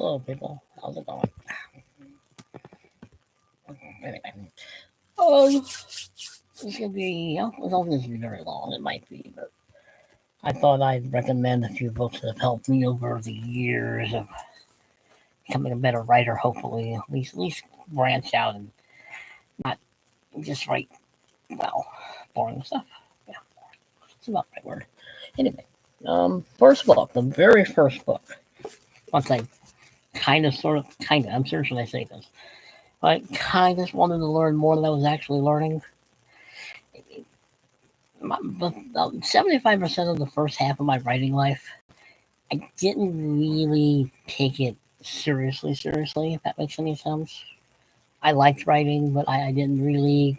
Hello, people. How's it going? Anyway, this could be, it's not going to be very long. It might be, but I thought I'd recommend a few books that have helped me over the years of becoming a better writer. Hopefully, at least branch out and not just write boring stuff. Yeah, it's about the right word. Anyway, first book, the very first book. Once I I'm sure should I say this? I kind of wanted to learn more than I was actually learning. 75% of the first half of my writing life, I didn't really take it seriously, if that makes any sense. I liked writing, but I didn't really.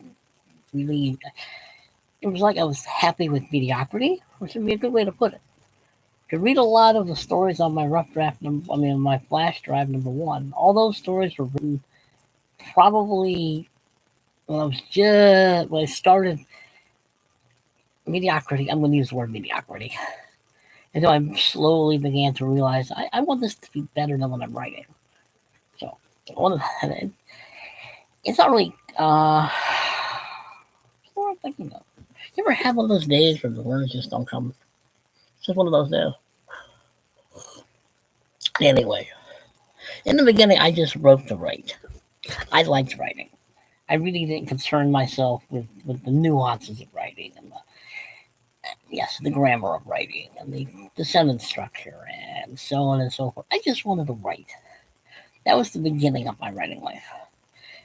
It was like I was happy with mediocrity, which would be a good way to put it. To read a lot of the stories on my rough draft, my flash drive #1, all those stories were written probably when I started mediocrity. I'm going to use the word mediocrity. Until I slowly began to realize I want this to be better than what I'm writing. So, it's not really. What I'm thinking of. You ever have one of those days where the words just don't come? It's just one of those days. Anyway, in the beginning, I just wrote to write. I liked writing. I really didn't concern myself with the nuances of writing and the grammar of writing and the sentence structure and so on and so forth. I just wanted to write. That was the beginning of my writing life.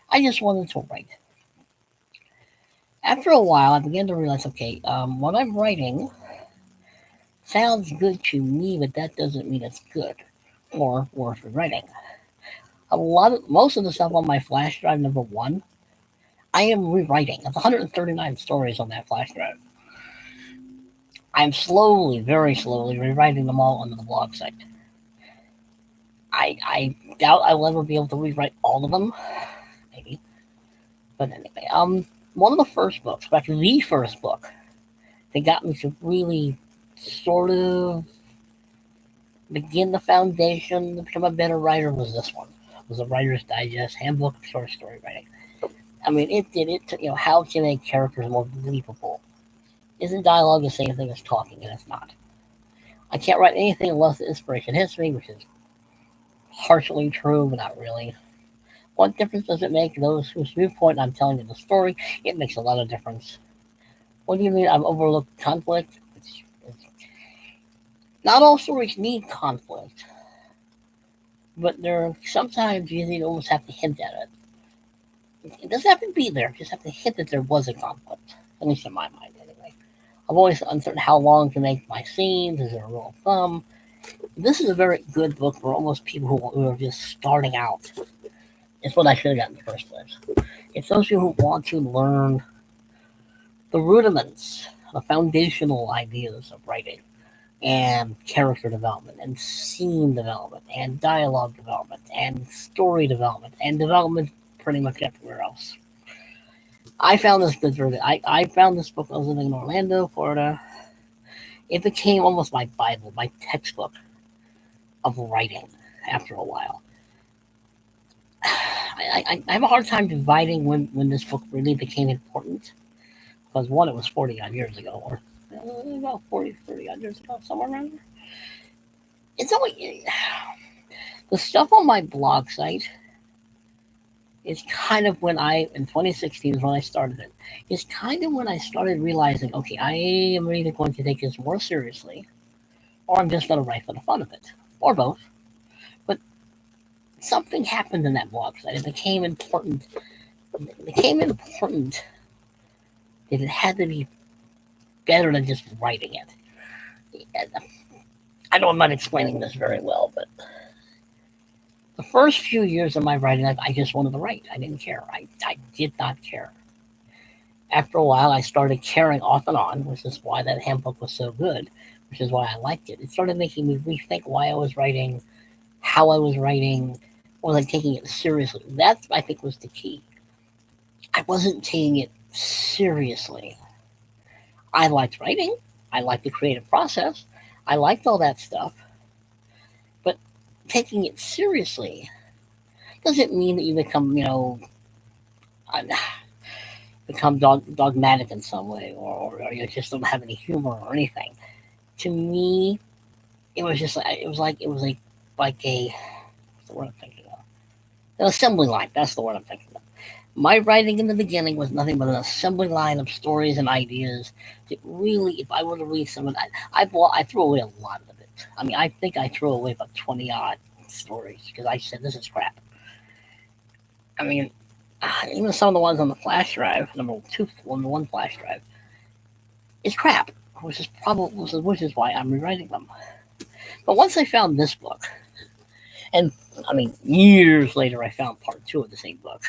I just wanted to write. After a while, I began to realize, okay, what I'm writing sounds good to me, but that doesn't mean it's good or worth writing. Most of the stuff on my flash drive #1, I am rewriting. That's 139 stories on that flash drive. I'm very slowly rewriting them all onto the blog site. I doubt I'll ever be able to rewrite all of them, maybe. But anyway, one of the first books, actually the first book, that got me to really sort of begin the foundation to become a better writer was this one. It was a Writer's Digest Handbook of Short Story Writing. I mean, it did it. How to make characters more believable. Isn't dialogue the same thing as talking? And it's not. I can't write anything unless the inspiration hits me, which is partially true, but not really. What difference does it make? Those whose viewpoint I'm telling you the story, it makes a lot of difference. What do you mean I've overlooked conflict? Not all stories need conflict, but sometimes you almost have to hint at it. It doesn't have to be there. You just have to hint that there was a conflict. At least in my mind, anyway. I'm always uncertain how long to make my scenes. Is there a rule of thumb? This is a very good book for almost people who are just starting out. It's what I should have gotten in the first place. It's those people who want to learn the rudiments, the foundational ideas of writing, and character development, and scene development, and dialogue development, and story development, and development pretty much everywhere else. I found this good for I found this book. I was living in Orlando, Florida. It became almost my Bible, my textbook of writing after a while. I have a hard time dividing when this book really became important. Because one, it was 40 odd years ago, or about 30 odd years ago, somewhere around there. It's only the stuff on my blog site is kind of in 2016 is when I started it. It's kind of when I started realizing, okay, I am either going to take this more seriously, or I'm just going to write for the fun of it, or both. But something happened in that blog site. It became important. That it had to be better than just writing it. I know I'm not explaining this very well, but the first few years of my writing life, I just wanted to write. I didn't care. I did not care. After a while, I started caring off and on, which is why that handbook was so good, which is why I liked it. It started making me rethink why I was writing, how I was writing, was I taking it seriously? That, I think, was the key. I wasn't taking it seriously. I liked writing. I liked the creative process. I liked all that stuff. But taking it seriously doesn't mean that you become, uh, become dogmatic in some way, or you just don't have any humor or anything. To me, it was just like a what's the word I'm thinking of? An assembly line. That's the word I'm thinking of. My writing in the beginning was nothing but an assembly line of stories and ideas that really, if I were to read some of that, I threw away a lot of it. I mean, I think I threw away about 20 odd stories because I said, this is crap. I mean, even some of the ones on the flash drive, number one flash drive, is crap, which is why I'm rewriting them. But once I found this book, and I mean, years later, I found part two of the same book.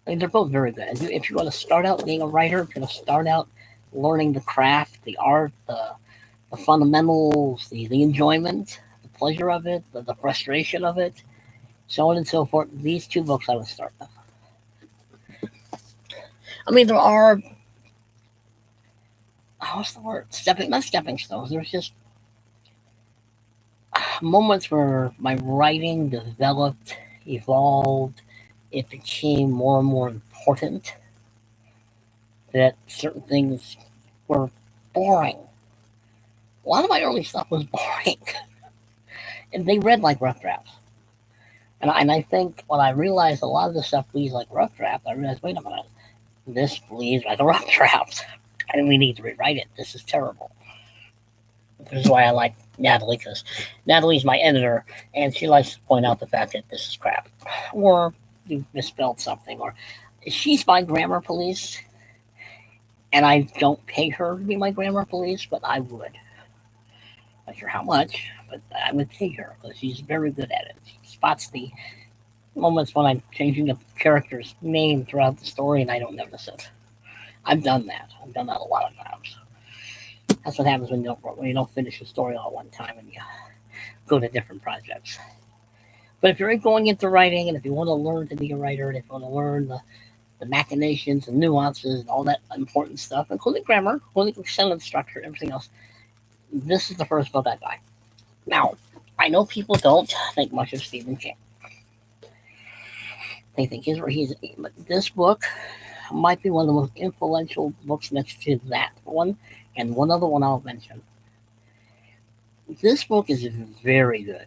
I mean, they're both very good. If you're going to start out being a writer, if you're going to start out learning the craft, the art, the fundamentals, the enjoyment, the pleasure of it, the frustration of it, so on and so forth, these two books I would start with. I mean, there are, what's the word? Not stepping stones. There's just moments where my writing developed, evolved, it became more and more important, that certain things were boring. A lot of my early stuff was boring, and they read like rough drafts. And I think when I realized a lot of the stuff reads like rough draft, I realized, wait a minute, this reads like a rough draft, and we need to rewrite it. This is terrible. This is why I like Natalie, because Natalie's my editor, and she likes to point out the fact that this is crap, or you misspelled something, or she's my grammar police, and I don't pay her to be my grammar police, but I would. Not sure how much, but I would pay her because she's very good at it. She spots the moments when I'm changing a character's name throughout the story and I don't notice it. I've done that. I've done that a lot of times. That's what happens when you don't finish a story all at one time and you go to different projects. But if you're going into writing, and if you want to learn to be a writer, and if you want to learn the machinations and nuances and all that important stuff, including grammar, including sentence structure, everything else, this is the first book I buy. Now, I know people don't think much of Stephen King. They think but this book might be one of the most influential books next to that one, and one other one I'll mention. This book is very good.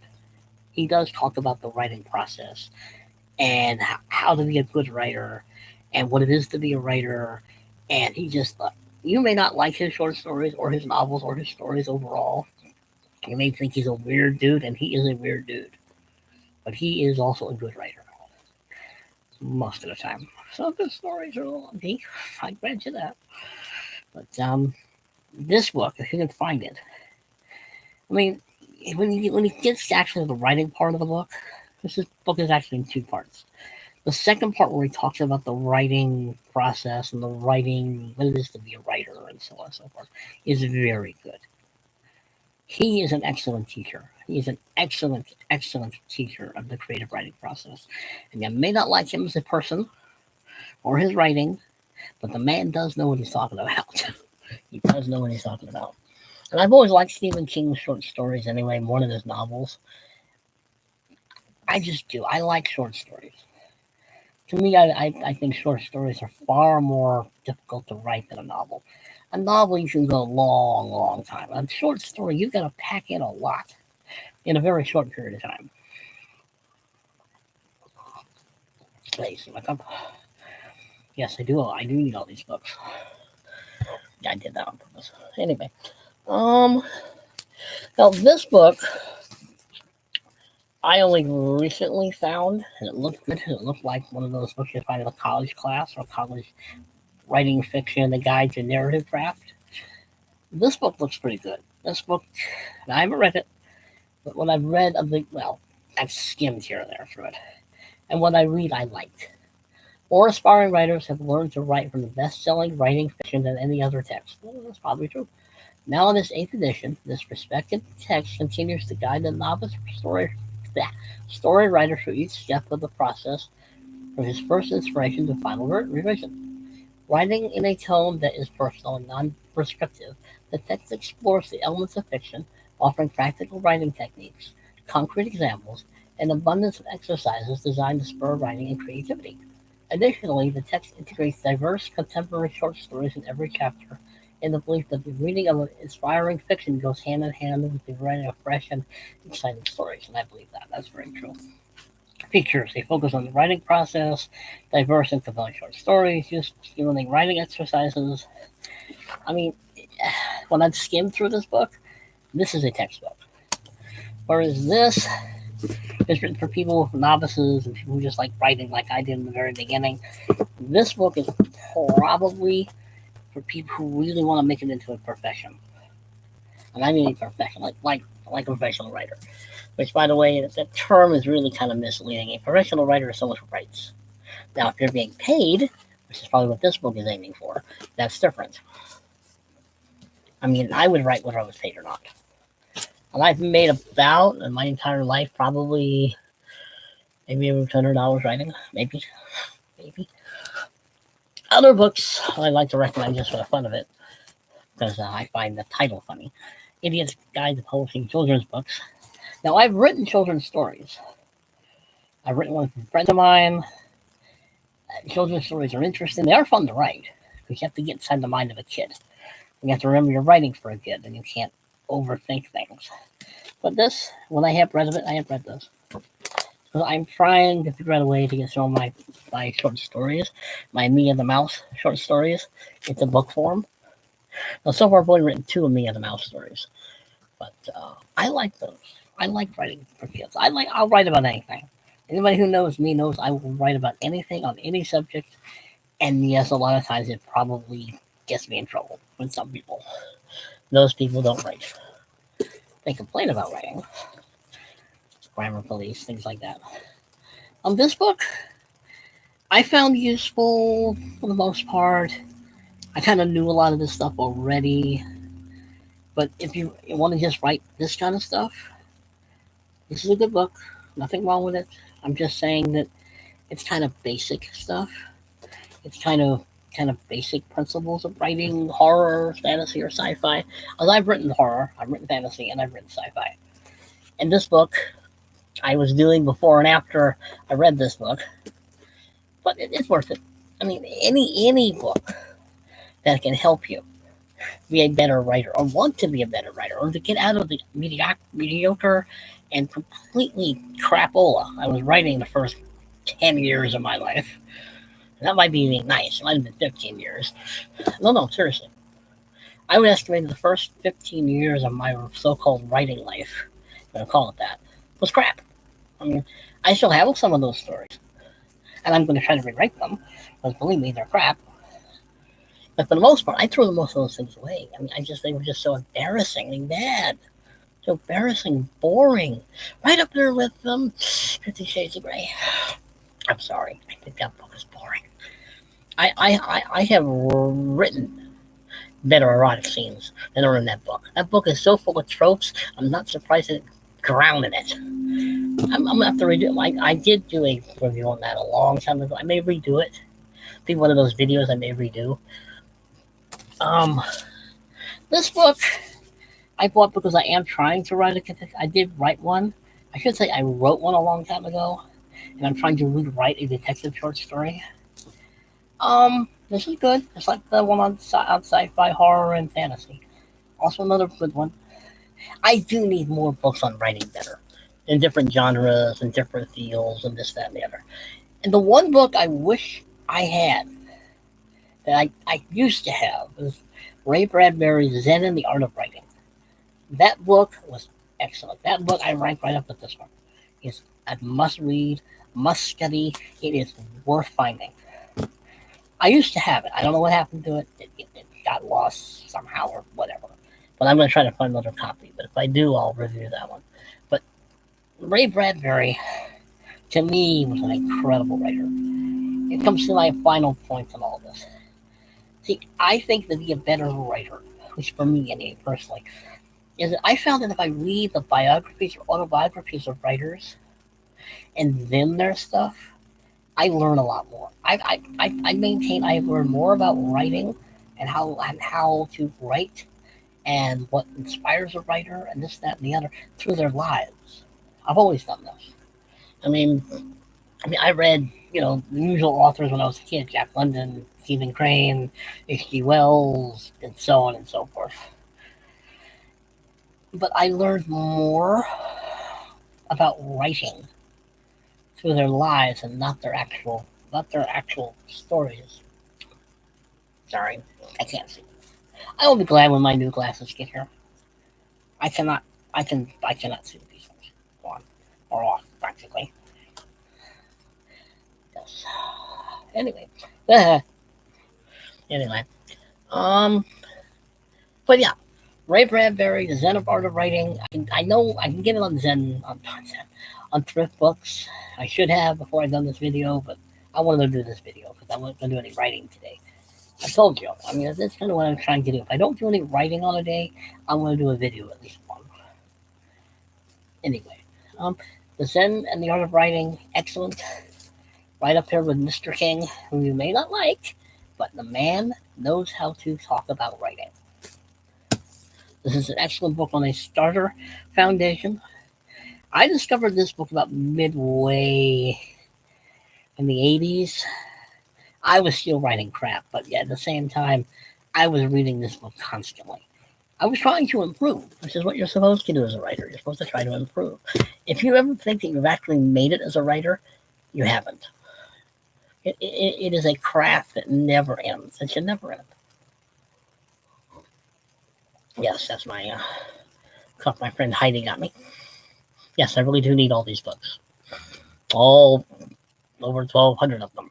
He does talk about the writing process and how to be a good writer and what it is to be a writer. And you may not like his short stories or his novels or his stories overall. You may think he's a weird dude, and he is a weird dude. But he is also a good writer. Most of the time. Some of his stories are a little deep. I grant you that. But this book, if you can find it, I mean, when he gets to actually the writing part of the book, this book is actually in two parts. The second part, where he talks about the writing process and the writing, what it is to be a writer, and so on and so forth, is very good. He is an excellent teacher. He is an excellent, excellent teacher of the creative writing process. And you may not like him as a person or his writing, but the man does know what he's talking about. He does know what he's talking about. And I've always liked Stephen King's short stories anyway, more than his novels. I just do. I like short stories. To me, I think short stories are far more difficult to write than a novel. A novel, you can go a long, long time. A short story, you've got to pack in a lot in a very short period of time. Please, my cup. Yes, I do. I do need all these books. Yeah, I did that on purpose. Anyway, now this book I only recently found, and it looked good. It looked like one of those books you find in a college class or college writing fiction, the guide to narrative craft. This book looks pretty good. This book, I haven't read it, but what I've read I've skimmed here and there through it. And what I read, I like. More aspiring writers have learned to write from the best-selling writing fiction than any other text. Well, that's probably true. Now in this 8th edition, this respected text continues to guide the novice story writer through each step of the process, from his first inspiration to final revision. Writing in a tone that is personal and non-prescriptive, the text explores the elements of fiction, offering practical writing techniques concrete examples, and abundance of exercises designed to spur writing and creativity. Additionally, the text integrates diverse contemporary short stories in every chapter, in the belief that the reading of inspiring fiction goes hand in hand with the writing of fresh and exciting stories. And I believe that. That's very true. Features. They focus on the writing process, diverse and compelling short stories, useful stimulating writing exercises. I mean, when I've skimmed through this book, this is a textbook. Whereas this is written for people, novices, and people who just like writing like I did in the very beginning. This book is probably for people who really want to make it into a profession. And I mean a profession, like a professional writer. Which, by the way, that term is really kind of misleading. A professional writer is someone who writes. Now, if you're being paid, which is probably what this book is aiming for, that's different. I mean, I would write whether I was paid or not. And I've made about, in my entire life, probably maybe over $200 writing. Maybe. Other books I like to recommend just for the fun of it, because I find the title funny. Idiot's Guide to Publishing Children's Books. Now, I've written children's stories. I've written one for friends of mine. Children's stories are interesting. They are fun to write, because you have to get inside the mind of a kid. You have to remember you're writing for a kid, and you can't overthink things. But this, when I have read of it, I have read this. So I'm trying to figure out a way to get some of my short stories, my Me and the Mouse short stories, into book form. Now, so far I've only written 2 of Me and the Mouse stories, but I like those. I like writing for kids. I'll write about anything. Anybody who knows me knows I will write about anything on any subject, and yes, a lot of times it probably gets me in trouble with some people. Those people don't write. They complain about writing. Grammar police, things like that. This book, I found useful for the most part. I kind of knew a lot of this stuff already. But if you want to just write this kind of stuff, this is a good book. Nothing wrong with it. I'm just saying that it's kind of basic stuff. It's kind of basic principles of writing horror, fantasy, or sci-fi. As I've written horror, I've written fantasy, and I've written sci-fi. And this book, I was doing before and after I read this book, but it's worth it. I mean, any book that can help you be a better writer, or want to be a better writer, or to get out of the mediocre and completely crapola I was writing the first 10 years of my life. That might be being nice. It might have been 15 years. No, seriously. I would estimate the first 15 years of my so-called writing life, I'm going to call it that, was crap. I mean, I still have some of those stories. And I'm going to try to rewrite them, because believe me, they're crap. But for the most part, I threw most of those things away. I mean, they were just so embarrassingly bad. So embarrassing, boring. Right up there with 50 Shades of Grey. I'm sorry. I think that book is boring. I have written better erotic scenes than are in that book. That book is so full of tropes, I'm not surprised it drowned in it. I'm going to have to redo it. I did do a review on that a long time ago. I may redo it. Be one of those videos I may redo. This book I bought because I am trying to write I did write one. I should say I wrote one a long time ago, and I'm trying to rewrite a detective short story. This is good. It's like the one on sci-fi, horror, and fantasy. Also another good one. I do need more books on writing better, in different genres and different fields and this, that, and the other. And the one book I wish I had, that I used to have, was Ray Bradbury's Zen and the Art of Writing. That book was excellent. That book I rank right up with this one. It's a must-read, must-study. It is worth finding. I used to have it. I don't know what happened to it. It got lost somehow or whatever. But I'm going to try to find another copy. But if I do, I'll review that one. But Ray Bradbury, to me, was an incredible writer. It comes to my final point on all this. See, I think to be a better writer, at least for me anyway, personally, is that I found that if I read the biographies or autobiographies of writers and then their stuff, I learn a lot more. I maintain I've learned more about writing and how to write and what inspires a writer and this, that, and the other through their lives. I've always done this. I mean, I read, the usual authors when I was a kid: Jack London, Stephen Crane, H.G. Wells, and so on and so forth. But I learned more about writing through their lives and not their actual stories. Sorry, I can't see. I will be glad when my new glasses get here. I cannot. I cannot see these things on or off practically. Yes. Anyway. Anyway. Um. But yeah, Ray Bradbury, The Zen of Art of Writing. I know I can get it on Zen on Thrift Books. I should have before I done this video, but I wanted to do this video because I wasn't going to do any writing today. I told you. I mean, that's kind of what I'm trying to do. If I don't do any writing on a day, I'm going to do a video at least one. Anyway, um, The Zen and the Art of Writing, excellent. Right up there with Mr. King, who you may not like, but the man knows how to talk about writing. This is an excellent book on a starter foundation. I discovered this book about midway in the 80s. I was still writing crap, but yeah, at the same time, I was reading this book constantly. I was trying to improve, which is what you're supposed to do as a writer. You're supposed to try to improve. If you ever think that you've actually made it as a writer, you haven't. It is a craft that never ends. It should never end. Yes, that's my friend Heidi got me. Yes, I really do need all these books. All over 1,200 of them.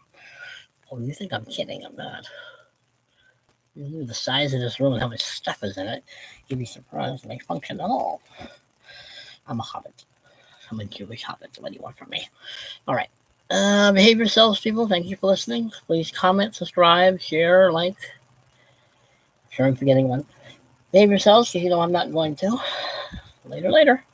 Oh, you think I'm kidding? I'm not. You knew the size of this room and how much stuff is in it. You'd be surprised they function at all. I'm a hobbit. I'm a Jewish hobbit. What do you want from me? All right. Behave yourselves, people. Thank you for listening. Please comment, subscribe, share, like. Sure, I'm forgetting one. Behave yourselves, because you know I'm not going to. Later.